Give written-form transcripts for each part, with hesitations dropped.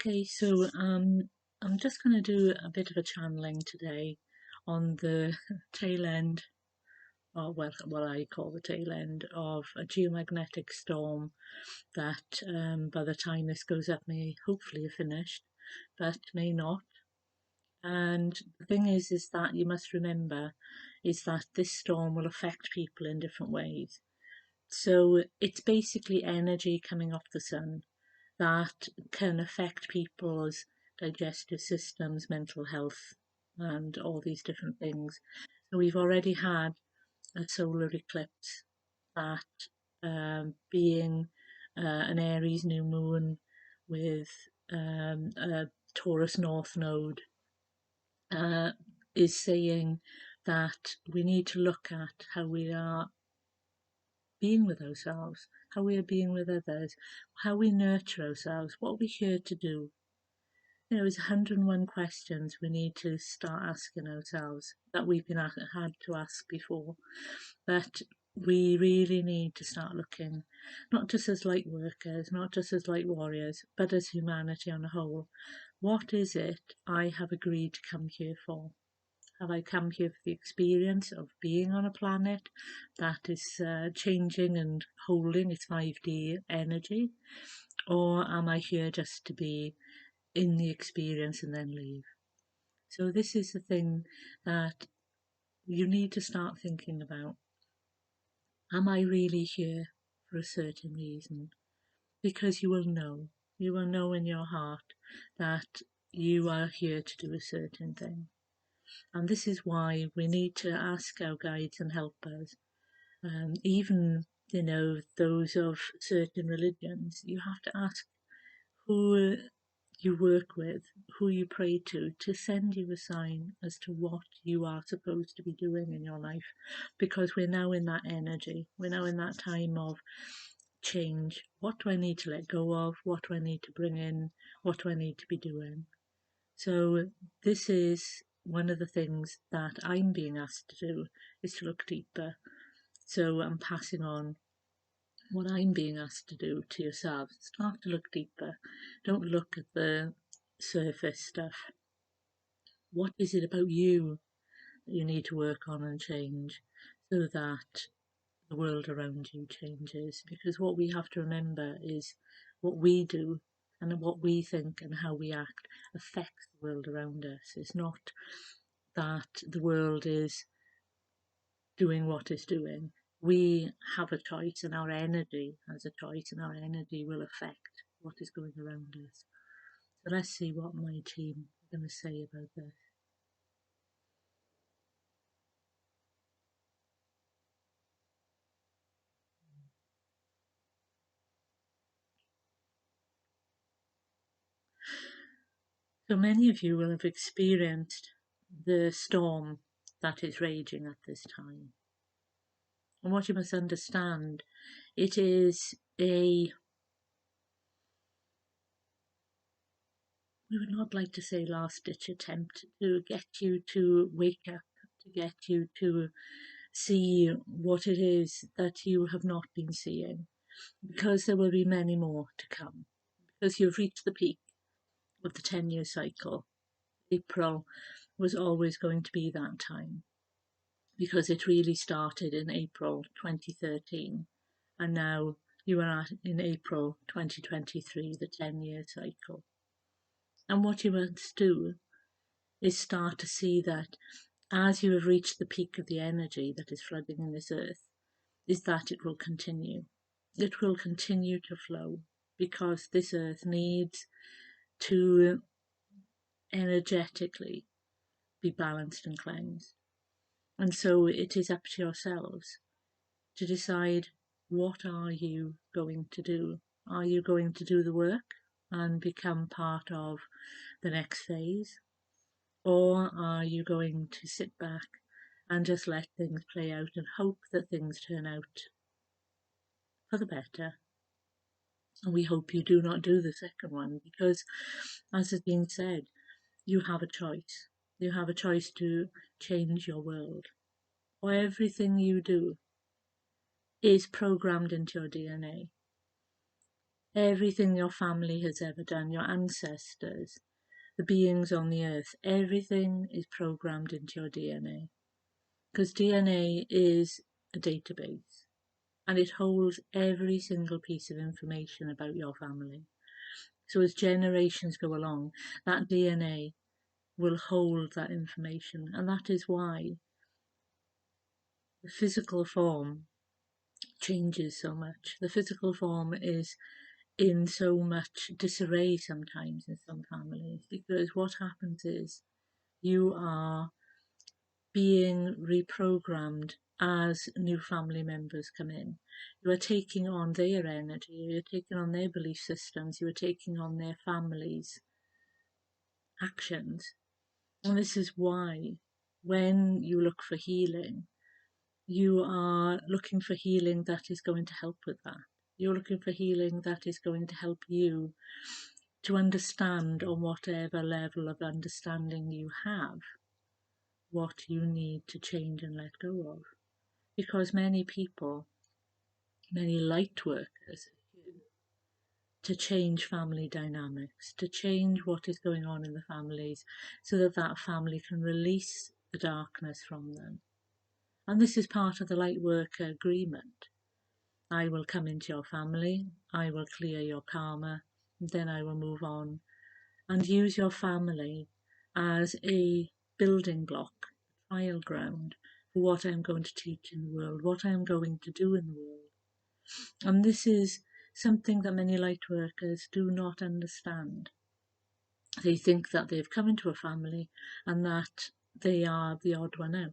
Okay, so I'm just going to do a bit of a channeling today on the tail end, or well, what I call the tail end of a geomagnetic storm that by the time this goes up may hopefully have finished, but may not. And the thing is that you must remember is that this storm will affect people in different ways. So it's basically energy coming off the sun that can affect people's digestive systems, mental health, and all these different things. So we've already had a solar eclipse that being an Aries new moon with a Taurus North node uh, is saying that we need to look at how we are being with ourselves, how we are being with others, how we nurture ourselves, what we're here to do. There's 101 questions we need to start asking ourselves that we've been had to ask before. But we really need to start looking, not just as light workers, not just as light warriors, but as humanity on a whole. What is it I have agreed to come here for? Have I come here for the experience of being on a planet that is changing and holding its 5D energy? Or am I here just to be in the experience and then leave? So this is the thing that you need to start thinking about. Am I really here for a certain reason? Because you will know in your heart that you are here to do a certain thing. And this is why we need to ask our guides and helpers, even, those of certain religions. You have to ask who you work with, who you pray to send you a sign as to what you are supposed to be doing in your life. Because we're now in that energy, we're now in that time of change. What do I need to let go of? What do I need to bring in? What do I need to be doing? So this is one of the things that I'm being asked to do, is to look deeper. So I'm passing on what I'm being asked to do to yourselves. Start to look deeper. Don't look at the surface stuff. What is it about you that you need to work on and change so that the world around you changes? Because what we have to remember is what we do and what we think and how we act affects the world around us. It's not that the world is doing what it's doing. We have a choice, and our energy has a choice, and our energy will affect what is going around us. So let's see what my team are going to say about this. So many of you will have experienced the storm that is raging at this time. And what you must understand, it is we would not like to say last ditch attempt to get you to wake up, to get you to see what it is that you have not been seeing, because there will be many more to come, because you've reached the peak of the 10-year cycle. April was always going to be that time, because it really started in April 2013, and now you are in April 2023, the 10-year cycle. And what you must do is start to see that as you have reached the peak of the energy that is flooding in this earth, is that it will continue. It will continue to flow, because this earth needs to energetically be balanced and cleansed. And so it is up to yourselves to decide, what are you going to do? Are you going to do the work and become part of the next phase? Or are you going to sit back and just let things play out and hope that things turn out for the better? And we hope you do not do the second one, because, as has been said, you have a choice. You have a choice to change your world. Or everything you do is programmed into your DNA. Everything your family has ever done, your ancestors, the beings on the earth, everything is programmed into your DNA. Because DNA is a database and it holds every single piece of information about your family. So as generations go along, that DNA will hold that information, and that is why the physical form changes so much. The physical form is in so much disarray sometimes in some families, because what happens is you are being reprogrammed as new family members come in. You are taking on their energy, you're taking on their belief systems, you are taking on their families' actions. And this is why when you look for healing, you are looking for healing that is going to help with that. You're looking for healing that is going to help you to understand, on whatever level of understanding you have, what you need to change and let go of. Because many people, many light workers, to change family dynamics, to change what is going on in the families, so that that family can release the darkness from them. And this is part of the light worker agreement. I will come into your family, I will clear your karma, then I will move on and use your family as a building block, a trial ground for what I'm going to teach in the world, what I'm going to do in the world. And this is something that many light workers do not understand. They think that they've come into a family and that they are the odd one out.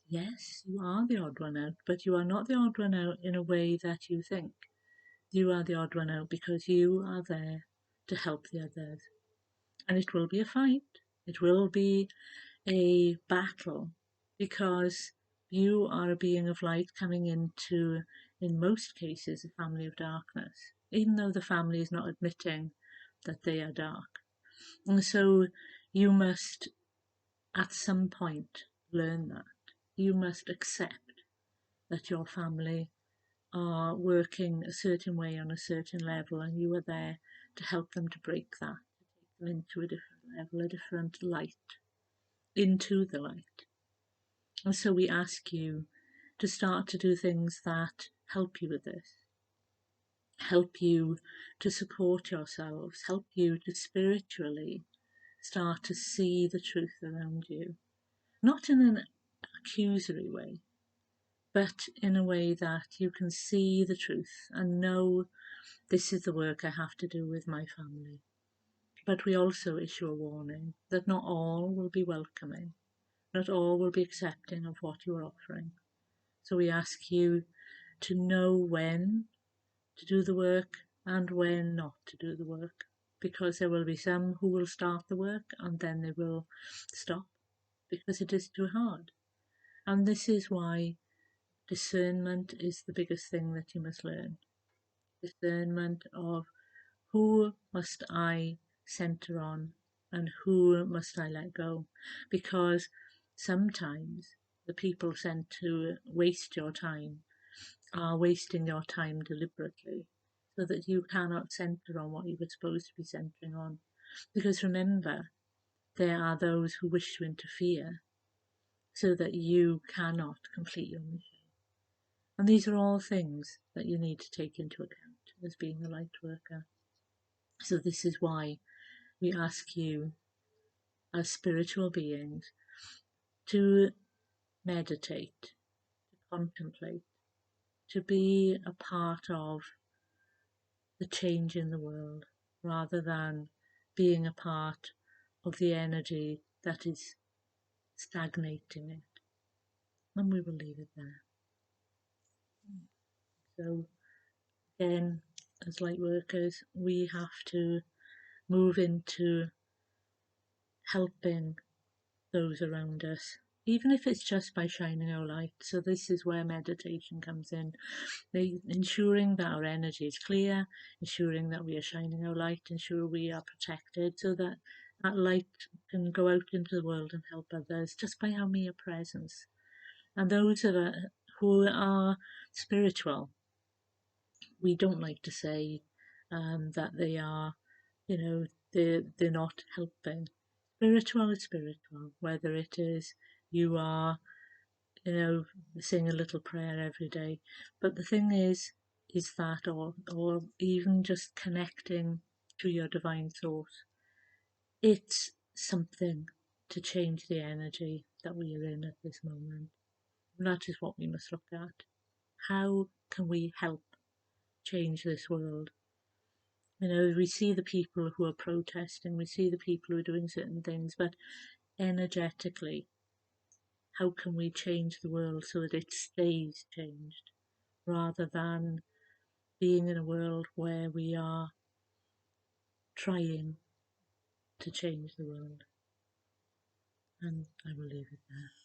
Yes, you are the odd one out, but you are not the odd one out in a way that you think. You are the odd one out because you are there to help the others. And it will be a fight. It will be a battle because you are a being of light coming into, in most cases, a family of darkness, even though the family is not admitting that they are dark. And so you must, at some point, learn that. You must accept that your family are working a certain way on a certain level, and you are there to help them to break that, to take them into a different level, a different light, into the light. And so we ask you to start to do things that help you with this, help you to support yourselves, help you to spiritually start to see the truth around you, not in an accusory way, but in a way that you can see the truth and know this is the work I have to do with my family. But we also issue a warning that not all will be welcoming, not all will be accepting of what you are offering. So we ask you to know when to do the work and when not to do the work, because there will be some who will start the work and then they will stop because it is too hard. And this is why discernment is the biggest thing that you must learn. Discernment of who must I center on and who must I let go? Because sometimes the people sent to waste your time are wasting your time deliberately so that you cannot center on what you were supposed to be centering on. Because remember, there are those who wish to interfere so that you cannot complete your mission. And these are all things that you need to take into account as being a light worker. So this is why we ask you as spiritual beings to meditate, to contemplate, to be a part of the change in the world rather than being a part of the energy that is stagnating it. And we will leave it there. So again, as light workers, we have to move into helping those around us, even if it's just by shining our light. So this is where meditation comes in, ensuring that our energy is clear, ensuring that we are shining our light, ensure we are protected so that that light can go out into the world and help others just by our mere presence. And those of us who are spiritual, we don't like to say, that they are, they're not helping. Spiritual is spiritual, whether it is you are, you know, saying a little prayer every day. But the thing is that, or even just connecting to your divine source, it's something to change the energy that we are in at this moment. That is what we must look at. How can we help change this world? We see the people who are protesting, we see the people who are doing certain things, but energetically, how can we change the world so that it stays changed rather than being in a world where we are trying to change the world? And I will leave it there.